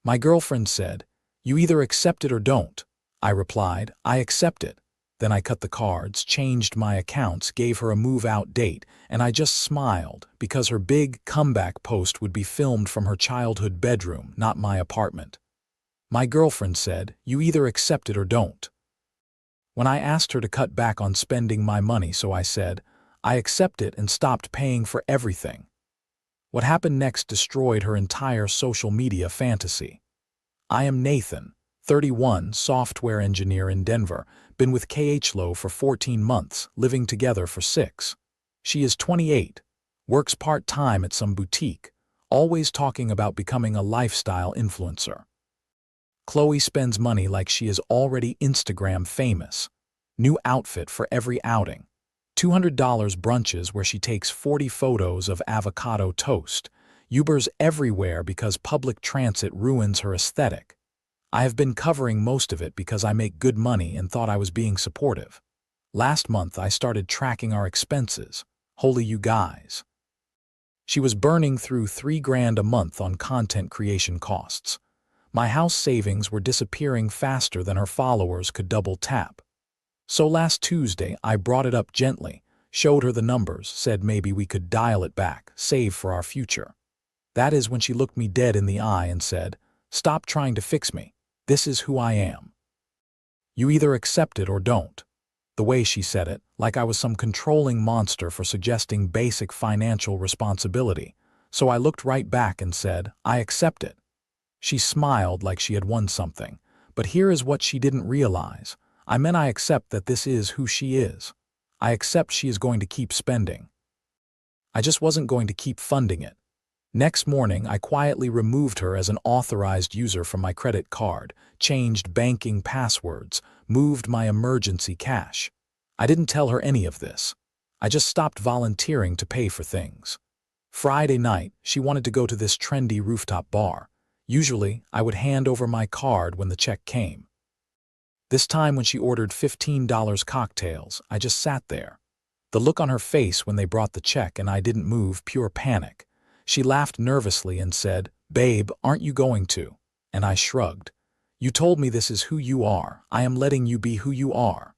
My girlfriend said, "You either accept it or don't." I replied, "I accept it." Then I cut the cards, changed my accounts, gave her a move-out date, and I just smiled because her big comeback post would be filmed from her childhood bedroom, not my apartment. My girlfriend said, "You either accept it or don't." When I asked her to cut back on spending my money, so I said, "I accept it," and stopped paying for everything. What happened next destroyed her entire social media fantasy. I am Nathan, 31, software engineer in Denver, been with KHLO for 14 months, living together for 6. She is 28, works part-time at some boutique, always talking about becoming a lifestyle influencer. Chloe spends money like she is already Instagram famous. New outfit for every outing. $200 brunches where she takes 40 photos of avocado toast. Ubers everywhere because public transit ruins her aesthetic. I have been covering most of it because I make good money and thought I was being supportive. Last month I started tracking our expenses. Holy you guys. She was burning through $3,000 a month on content creation costs. My house savings were disappearing faster than her followers could double tap. So last Tuesday I brought it up gently, showed her the numbers, said maybe we could dial it back, save for our future. That is when she looked me dead in the eye and said, "Stop trying to fix me. This is who I am. You either accept it or don't." The way she said it, like I was some controlling monster for suggesting basic financial responsibility. So I looked right back and said, "I accept it." She smiled like she had won something, but here is what she didn't realize. I meant I accept that this is who she is. I accept she is going to keep spending. I just wasn't going to keep funding it. Next morning, I quietly removed her as an authorized user from my credit card, changed banking passwords, moved my emergency cash. I didn't tell her any of this. I just stopped volunteering to pay for things. Friday night, she wanted to go to this trendy rooftop bar. Usually, I would hand over my card when the check came. This time when she ordered $15 cocktails, I just sat there. The look on her face when they brought the check and I didn't move, pure panic. She laughed nervously and said, "Babe, aren't you going to?" And I shrugged. "You told me this is who you are. I am letting you be who you are."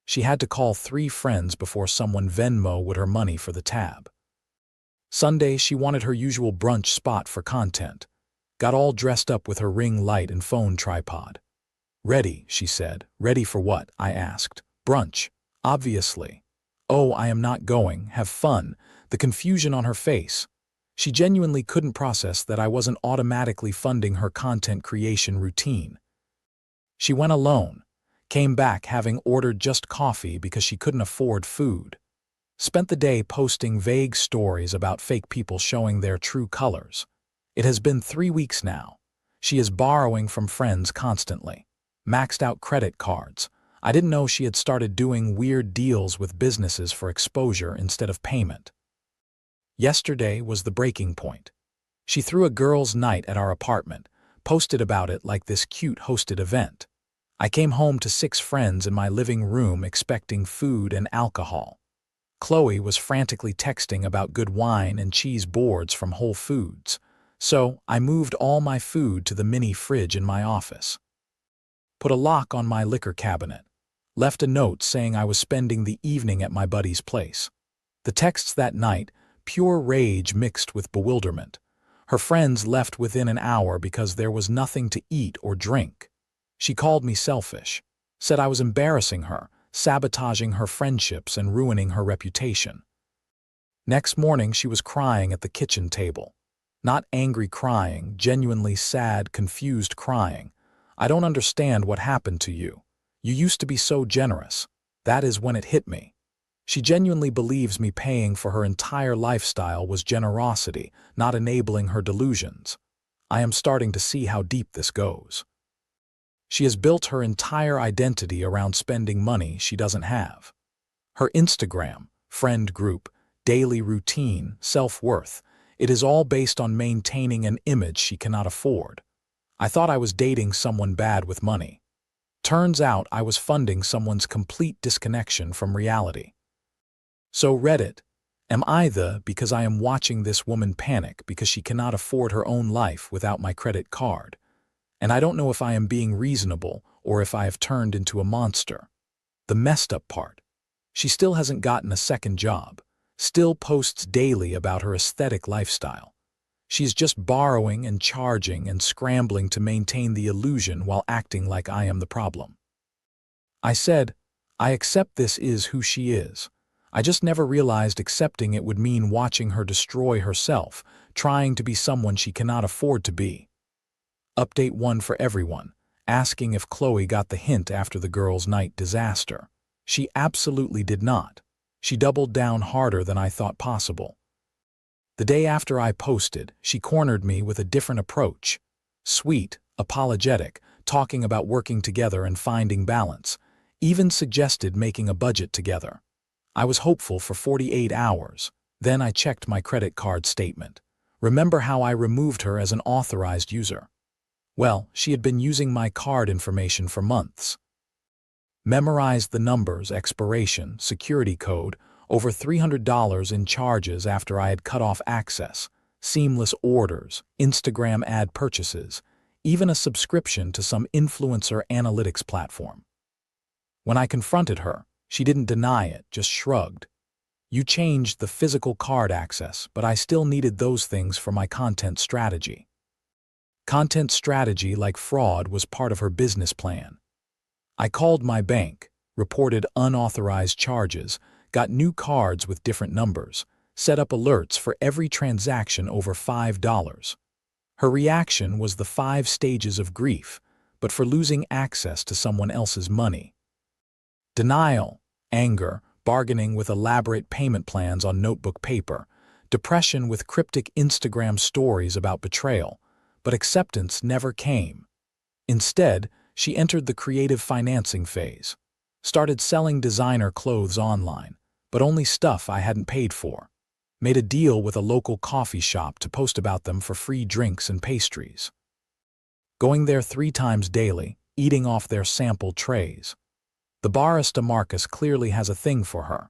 She had to call 3 friends before someone Venmo'd her money for the tab. Sunday, she wanted her usual brunch spot for content. Got all dressed up with her ring light and phone tripod. "Ready," she said. "Ready for what?" I asked. "Brunch. Obviously." "Oh, I am not going. Have fun." The confusion on her face. She genuinely couldn't process that I wasn't automatically funding her content creation routine. She went alone. Came back having ordered just coffee because she couldn't afford food. Spent the day posting vague stories about fake people showing their true colors. It has been 3 weeks now. She is borrowing from friends constantly. Maxed out credit cards. I didn't know she had started doing weird deals with businesses for exposure instead of payment. Yesterday was the breaking point. She threw a girls' night at our apartment, posted about it like this cute hosted event. I came home to 6 friends in my living room expecting food and alcohol. Chloe was frantically texting about good wine and cheese boards from Whole Foods. So I moved all my food to the mini fridge in my office. Put a lock on my liquor cabinet. Left a note saying I was spending the evening at my buddy's place. The texts that night, pure rage mixed with bewilderment. Her friends left within an hour because there was nothing to eat or drink. She called me selfish. Said I was embarrassing her, sabotaging her friendships and ruining her reputation. Next morning she was crying at the kitchen table. Not angry crying, genuinely sad, confused crying. "I don't understand what happened to you. You used to be so generous." That is when it hit me. She genuinely believes me paying for her entire lifestyle was generosity, not enabling her delusions. I am starting to see how deep this goes. She has built her entire identity around spending money she doesn't have. Her Instagram, friend group, daily routine, self-worth, it is all based on maintaining an image she cannot afford. I thought I was dating someone bad with money. Turns out I was funding someone's complete disconnection from reality. So Reddit, am I because I am watching this woman panic because she cannot afford her own life without my credit card? And I don't know if I am being reasonable or if I have turned into a monster. The messed up part. She still hasn't gotten a second job, still posts daily about her aesthetic lifestyle. She's just borrowing and charging and scrambling to maintain the illusion while acting like I am the problem. I said, I accept this is who she is. I just never realized accepting it would mean watching her destroy herself, trying to be someone she cannot afford to be. Update 1 for everyone, asking if Chloe got the hint after the girls' night disaster. She absolutely did not. She doubled down harder than I thought possible. The day after I posted, she cornered me with a different approach. Sweet, apologetic, talking about working together and finding balance. Even suggested making a budget together. I was hopeful for 48 hours. Then I checked my credit card statement. Remember how I removed her as an authorized user? Well, she had been using my card information for months. Memorized the numbers, expiration, security code, over $300 in charges after I had cut off access, seamless orders, Instagram ad purchases, even a subscription to some influencer analytics platform. When I confronted her, she didn't deny it, just shrugged. You changed the physical card access, but I still needed those things for my content strategy. Content strategy, like fraud, was part of her business plan. I called my bank, reported unauthorized charges, got new cards with different numbers, set up alerts for every transaction over $5. Her reaction was the 5 stages of grief, but for losing access to someone else's money. Denial, anger, bargaining with elaborate payment plans on notebook paper, depression with cryptic Instagram stories about betrayal, but acceptance never came. Instead, she entered the creative financing phase, started selling designer clothes online, but only stuff I hadn't paid for. Made a deal with a local coffee shop to post about them for free drinks and pastries. Going there 3 times daily, eating off their sample trays. The barista Marcus clearly has a thing for her.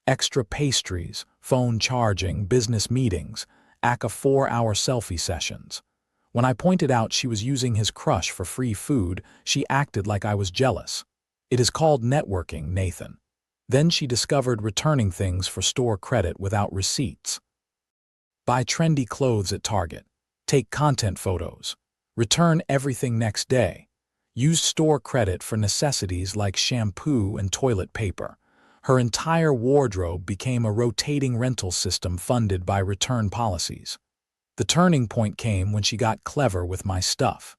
Extra pastries, phone charging, business meetings, aka 4-hour selfie sessions. When I pointed out she was using his crush for free food, she acted like I was jealous. It is called networking, Nathan. Then she discovered returning things for store credit without receipts. Buy trendy clothes at Target. Take content photos. Return everything next day. Use store credit for necessities like shampoo and toilet paper. Her entire wardrobe became a rotating rental system funded by return policies. The turning point came when she got clever with my stuff.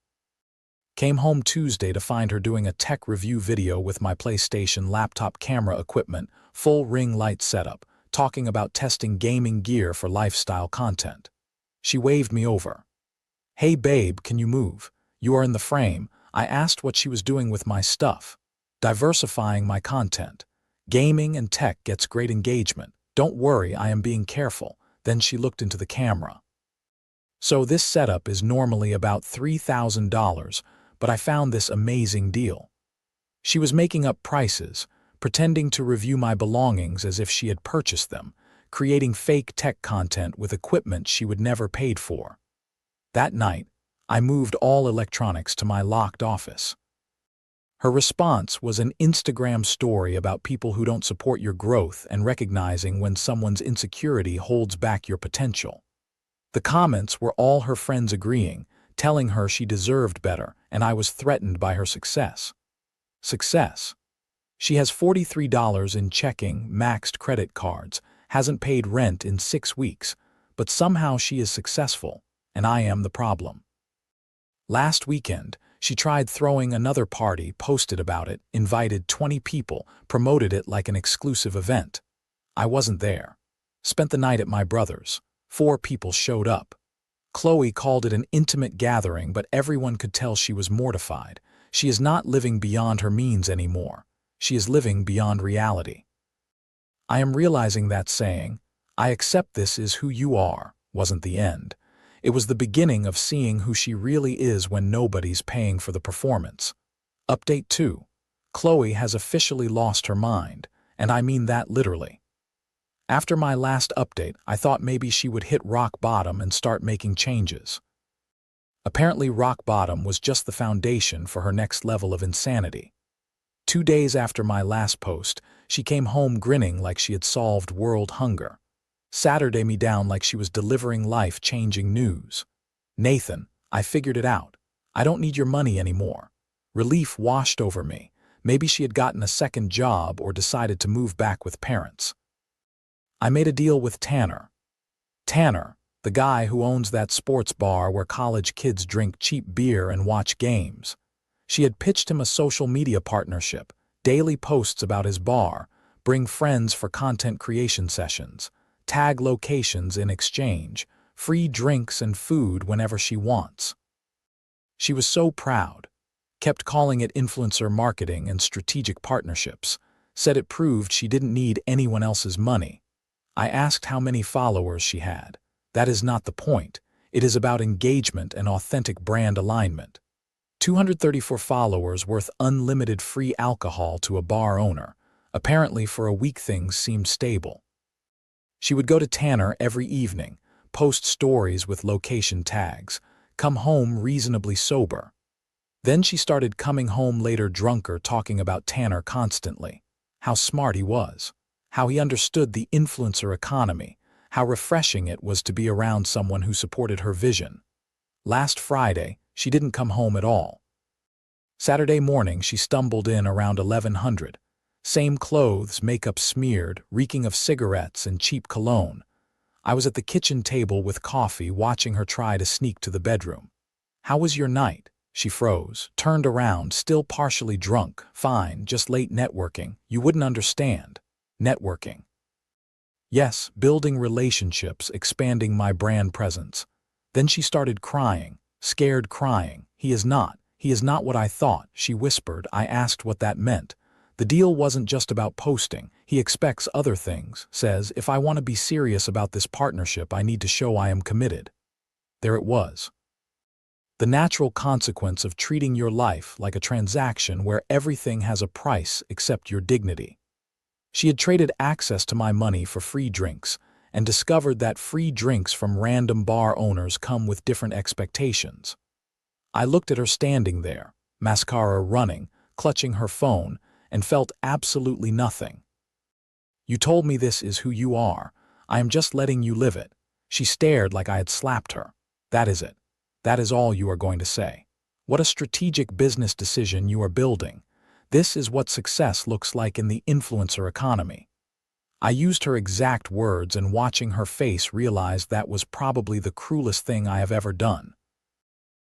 Came home Tuesday to find her doing a tech review video with my PlayStation laptop camera equipment, full ring light setup, talking about testing gaming gear for lifestyle content. She waved me over. Hey babe, can you move? You are in the frame. I asked what she was doing with my stuff. Diversifying my content. Gaming and tech gets great engagement. Don't worry, I am being careful. Then she looked into the camera. So this setup is normally about $3,000, but I found this amazing deal. She was making up prices, pretending to review my belongings as if she had purchased them, creating fake tech content with equipment she would never paid for. That night, I moved all electronics to my locked office. Her response was an Instagram story about people who don't support your growth and recognizing when someone's insecurity holds back your potential. The comments were all her friends agreeing, telling her she deserved better, and I was threatened by her success. Success. She has $43 in checking, maxed credit cards, hasn't paid rent in 6 weeks, but somehow she is successful, and I am the problem. Last weekend, she tried throwing another party, posted about it, invited 20 people, promoted it like an exclusive event. I wasn't there. Spent the night at my brother's. 4 people showed up. Chloe called it an intimate gathering, but everyone could tell she was mortified. She is not living beyond her means anymore. She is living beyond reality. I am realizing that saying, I accept this is who you are, wasn't the end. It was the beginning of seeing who she really is when nobody's paying for the performance. Update 2. Chloe has officially lost her mind, and I mean that literally. After my last update, I thought maybe she would hit rock bottom and start making changes. Apparently rock bottom was just the foundation for her next level of insanity. 2 days after my last post, she came home grinning like she had solved world hunger. Saturday me down like she was delivering life-changing news. "Nathan, I figured it out. I don't need your money anymore." Relief washed over me. Maybe she had gotten a second job or decided to move back with parents. I made a deal with Tanner. Tanner, the guy who owns that sports bar where college kids drink cheap beer and watch games. She had pitched him a social media partnership, daily posts about his bar, bring friends for content creation sessions, tag locations in exchange, free drinks and food whenever she wants. She was so proud, kept calling it influencer marketing and strategic partnerships, said it proved she didn't need anyone else's money. I asked how many followers she had. That is not the point. It is about engagement and authentic brand alignment. 234 followers worth unlimited free alcohol to a bar owner. Apparently for a week things seemed stable. She would go to Tanner every evening, post stories with location tags, come home reasonably sober. Then she started coming home later drunker, talking about Tanner constantly. How smart he was. How he understood the influencer economy. How refreshing it was to be around someone who supported her vision. Last Friday, she didn't come home at all. Saturday morning, she stumbled in around 1100. Same clothes, makeup smeared, reeking of cigarettes and cheap cologne. I was at the kitchen table with coffee, watching her try to sneak to the bedroom. "How was your night?" She froze, turned around, still partially drunk. "Fine, just late networking. You wouldn't understand." Networking. Yes, building relationships, expanding my brand presence. Then she started crying, scared crying. He is not what I thought," she whispered. I asked what that meant. "The deal wasn't just about posting. He expects other things, says if I want to be serious about this partnership, I need to show I am committed." There it was. The natural consequence of treating your life like a transaction where everything has a price except your dignity. She had traded access to my money for free drinks, and discovered that free drinks from random bar owners come with different expectations. I looked at her standing there, mascara running, clutching her phone, and felt absolutely nothing. "You told me this is who you are. I am just letting you live it." She stared like I had slapped her. "That is it. That is all you are going to say. What a strategic business decision you are building. This is what success looks like in the influencer economy." I used her exact words, and watching her face realized that was probably the cruelest thing I have ever done.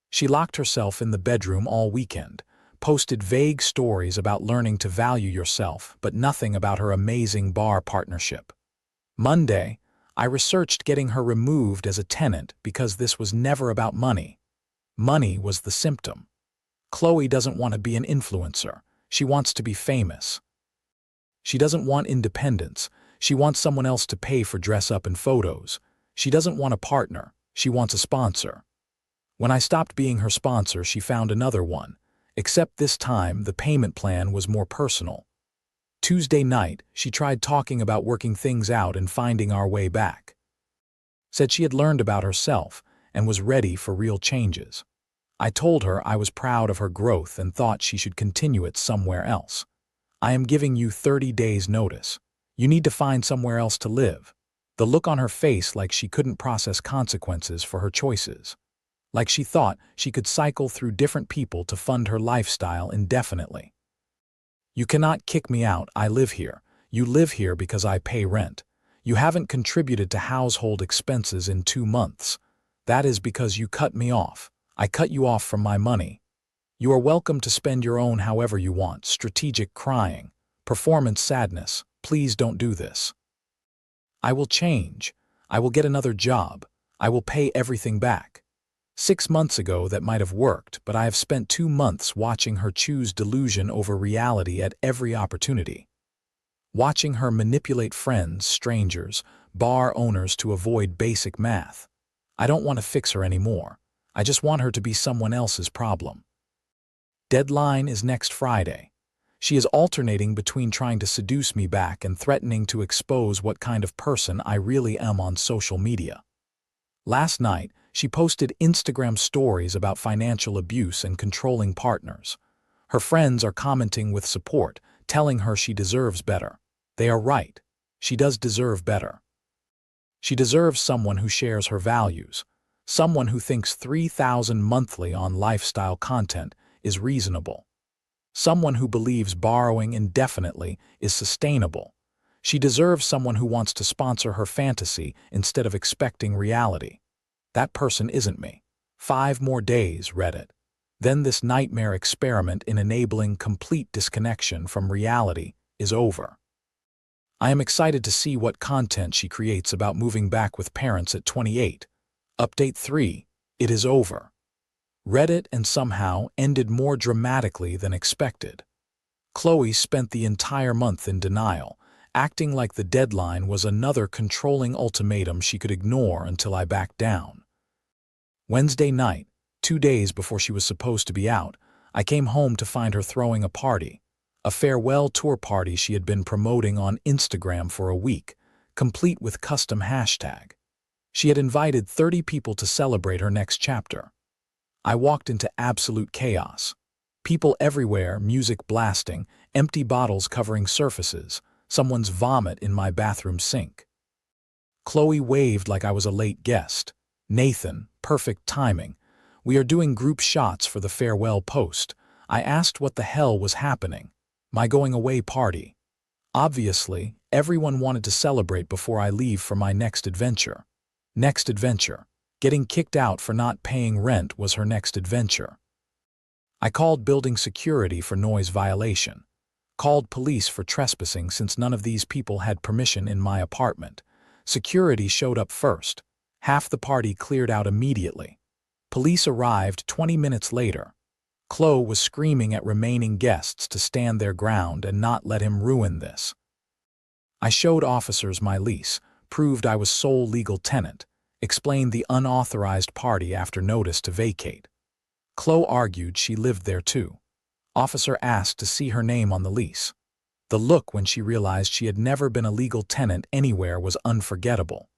She locked herself in the bedroom all weekend, posted vague stories about learning to value yourself, but nothing about her amazing bar partnership. Monday, I researched getting her removed as a tenant because this was never about money. Money was the symptom. Chloe doesn't want to be an influencer. She wants to be famous. She doesn't want independence. She wants someone else to pay for dress-up and photos. She doesn't want a partner. She wants a sponsor. When I stopped being her sponsor, she found another one, except this time the payment plan was more personal. Tuesday night, she tried talking about working things out and finding our way back. Said she had learned about herself and was ready for real changes. I told her I was proud of her growth and thought she should continue it somewhere else. "I am giving you 30 days notice. You need to find somewhere else to live." The look on her face, like she couldn't process consequences for her choices. Like she thought she could cycle through different people to fund her lifestyle indefinitely. "You cannot kick me out. I live here. You live here because I pay rent. You haven't contributed to household expenses in 2 months. That is because you cut me off. I cut you off from my money. You are welcome to spend your own however you want." Strategic crying. Performance sadness. "Please don't do this. I will change. I will get another job. I will pay everything back." 6 months ago that might have worked, but I have spent 2 months watching her choose delusion over reality at every opportunity. Watching her manipulate friends, strangers, bar owners to avoid basic math. I don't want to fix her anymore. I just want her to be someone else's problem. Deadline is next Friday. She is alternating between trying to seduce me back and threatening to expose what kind of person I really am on social media. Last night, She posted Instagram stories about financial abuse and controlling partners. Her friends are commenting with support, telling her she deserves better. They are right. She does deserve better. She deserves someone who shares her values, someone who thinks $3,000 monthly on lifestyle content is reasonable, someone who believes borrowing indefinitely is sustainable. She deserves someone who wants to sponsor her fantasy instead of expecting reality. That person isn't me. 5 more days, Reddit. Then this nightmare experiment in enabling complete disconnection from reality is over. I am excited to see what content she creates about moving back with parents at 28. Update 3. It is over. Reddit and somehow ended more dramatically than expected. Chloe spent the entire month in denial, acting like the deadline was another controlling ultimatum she could ignore until I backed down. Wednesday night, 2 days before she was supposed to be out, I came home to find her throwing a party, a farewell tour party she had been promoting on Instagram for a week, complete with custom hashtag. She had invited 30 people to celebrate her next chapter. I walked into absolute chaos. People everywhere, music blasting, empty bottles covering surfaces, someone's vomit in my bathroom sink. Chloe waved like I was a late guest. Nathan, perfect timing. We are doing group shots for the farewell post. I asked what the hell was happening. My going away party. Obviously, everyone wanted to celebrate before I leave for my next adventure. Next adventure. Getting kicked out for not paying rent was her next adventure. I called building security for noise violation. Called police for trespassing since none of these people had permission in my apartment. Security showed up first. Half the party cleared out immediately. Police arrived 20 minutes later. Chloe was screaming at remaining guests to stand their ground and not let him ruin this. I showed officers my lease, proved I was sole legal tenant, explained the unauthorized party after notice to vacate. Chloe argued she lived there too. Officer asked to see her name on the lease. The look when she realized she had never been a legal tenant anywhere was unforgettable.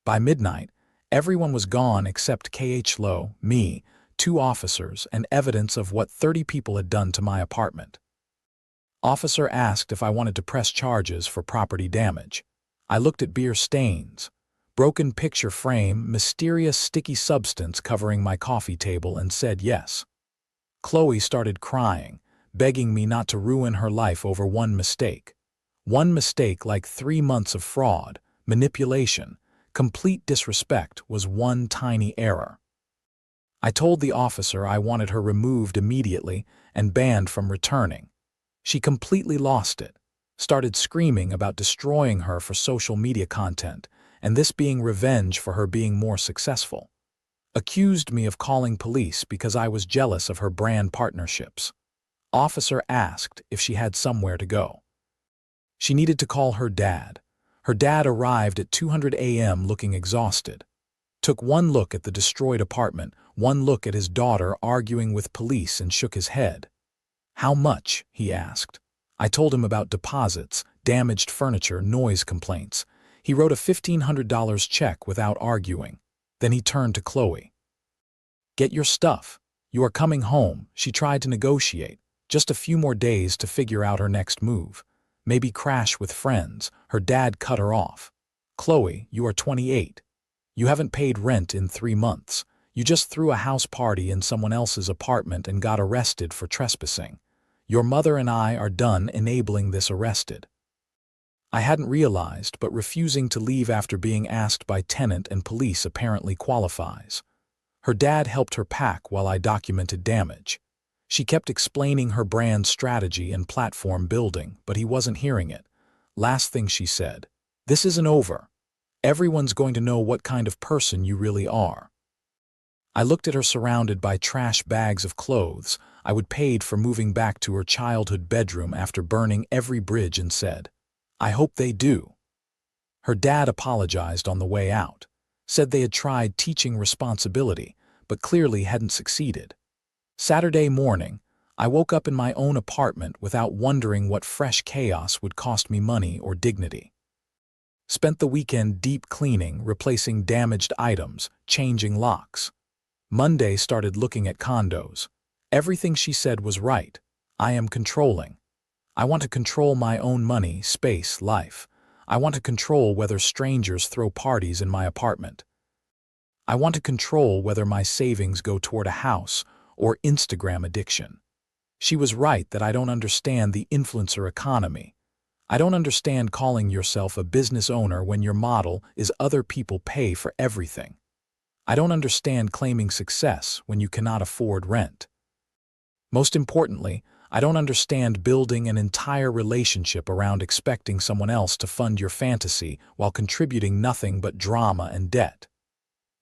By midnight, everyone was gone except K.H. Lowe, me, 2 officers, and evidence of what 30 people had done to my apartment. Officer asked if I wanted to press charges for property damage. I looked at beer stains, broken picture frame, mysterious sticky substance covering my coffee table, and said yes. Chloe started crying, begging me not to ruin her life over one mistake. One mistake like 3 months of fraud, manipulation, complete disrespect was one tiny error. I told the officer I wanted her removed immediately and banned from returning. She completely lost it, started screaming about destroying her for social media content, and this being revenge for her being more successful. Accused me of calling police because I was jealous of her brand partnerships. Officer asked if she had somewhere to go. She needed to call her dad. Her dad arrived at 2:00 a.m. looking exhausted. Took one look at the destroyed apartment, one look at his daughter arguing with police, and shook his head. How much? He asked. I told him about deposits, damaged furniture, noise complaints. He wrote a $1,500 check without arguing. Then he turned to Chloe. Get your stuff. You are coming home. She tried to negotiate. Just a few more days to figure out her next move. Maybe crash with friends. Her dad cut her off. Chloe, you are 28. You haven't paid rent in 3 months. You just threw a house party in someone else's apartment and got arrested for trespassing. Your mother and I are done enabling this arrested. I hadn't realized, but refusing to leave after being asked by tenant and police apparently qualifies. Her dad helped her pack while I documented damage. She kept explaining her brand strategy and platform building, but he wasn't hearing it. Last thing she said, "This isn't over. Everyone's going to know what kind of person you really are." I looked at her surrounded by trash bags of clothes I would paid for moving back to her childhood bedroom after burning every bridge and said, I hope they do. Her dad apologized on the way out, said they had tried teaching responsibility, but clearly hadn't succeeded. Saturday morning, I woke up in my own apartment without wondering what fresh chaos would cost me money or dignity. Spent the weekend deep cleaning, replacing damaged items, changing locks. Monday started looking at condos. Everything she said was right. I am controlling. I want to control my own money, space, life. I want to control whether strangers throw parties in my apartment. I want to control whether my savings go toward a house or Instagram addiction. She was right that I don't understand the influencer economy. I don't understand calling yourself a business owner when your model is other people pay for everything. I don't understand claiming success when you cannot afford rent. Most importantly, I don't understand building an entire relationship around expecting someone else to fund your fantasy while contributing nothing but drama and debt.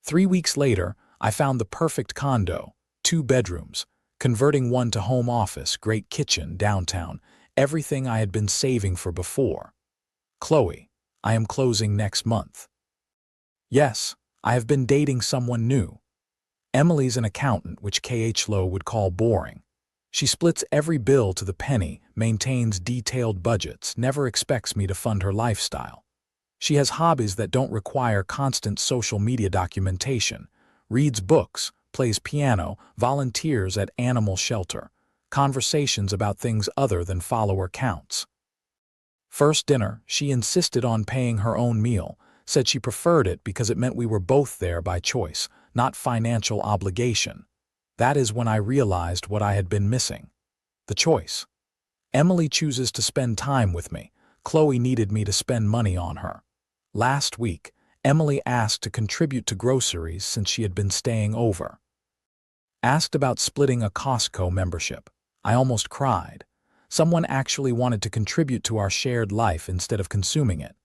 3 weeks later, I found the perfect condo, 2 bedrooms, converting one to home office, great kitchen, downtown, everything I had been saving for before. Chloe, I am closing next month. Yes, I have been dating someone new. Emily's an accountant, which KH Lowe would call boring. She splits every bill to the penny, maintains detailed budgets, never expects me to fund her lifestyle. She has hobbies that don't require constant social media documentation, reads books, plays piano, volunteers at animal shelter, conversations about things other than follower counts. First dinner, she insisted on paying her own meal, said she preferred it because it meant we were both there by choice, not financial obligation. That is when I realized what I had been missing. The choice. Emily chooses to spend time with me. Chloe needed me to spend money on her. Last week, Emily asked to contribute to groceries since she had been staying over. Asked about splitting a Costco membership. I almost cried. Someone actually wanted to contribute to our shared life instead of consuming it.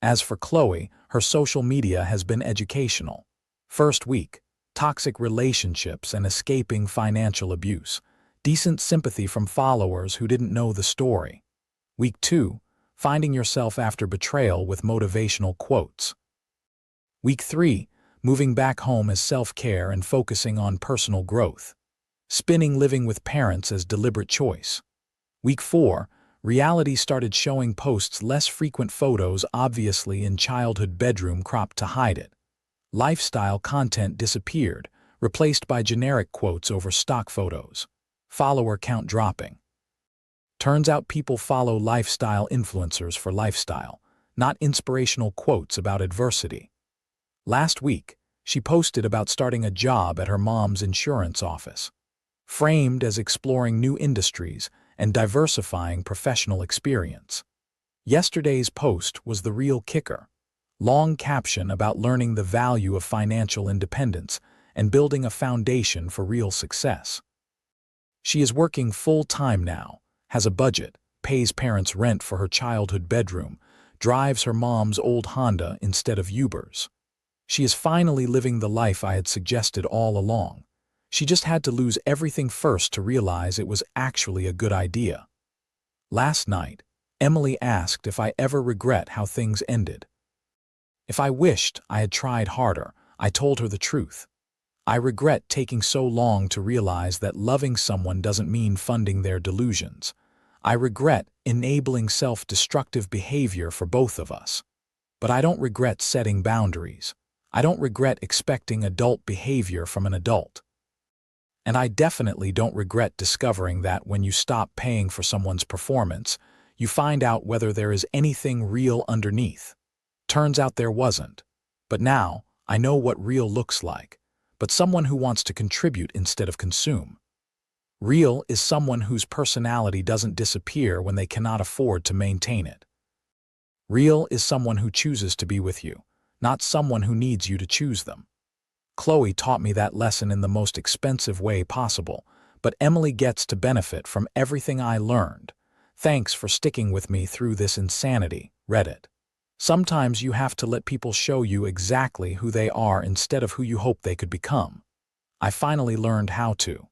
As for Chloe, her social media has been educational. First week, toxic relationships and escaping financial abuse. Decent sympathy from followers who didn't know the story. Week 2, finding yourself after betrayal with motivational quotes. Week 3, moving back home as self-care and focusing on personal growth. Spinning living with parents as deliberate choice. Week 4, reality started showing posts less frequent photos obviously in childhood bedroom cropped to hide it. Lifestyle content disappeared, replaced by generic quotes over stock photos. Follower count dropping. Turns out people follow lifestyle influencers for lifestyle, not inspirational quotes about adversity. Last week, she posted about starting a job at her mom's insurance office. Framed as exploring new industries and diversifying professional experience. Yesterday's post was the real kicker. Long caption about learning the value of financial independence and building a foundation for real success. She is working full-time now, has a budget, pays parents' rent for her childhood bedroom, drives her mom's old Honda instead of Ubers. She is finally living the life I had suggested all along. She just had to lose everything first to realize it was actually a good idea. Last night, Emily asked if I ever regret how things ended. If I wished I had tried harder, I told her the truth. I regret taking so long to realize that loving someone doesn't mean funding their delusions. I regret enabling self-destructive behavior for both of us. But I don't regret setting boundaries. I don't regret expecting adult behavior from an adult. And I definitely don't regret discovering that when you stop paying for someone's performance, you find out whether there is anything real underneath. Turns out there wasn't. But now, I know what real looks like. But someone who wants to contribute instead of consume. Real is someone whose personality doesn't disappear when they cannot afford to maintain it. Real is someone who chooses to be with you, not someone who needs you to choose them. Chloe taught me that lesson in the most expensive way possible, but Emily gets to benefit from everything I learned. Thanks for sticking with me through this insanity, Reddit. Sometimes you have to let people show you exactly who they are instead of who you hope they could become. I finally learned how to.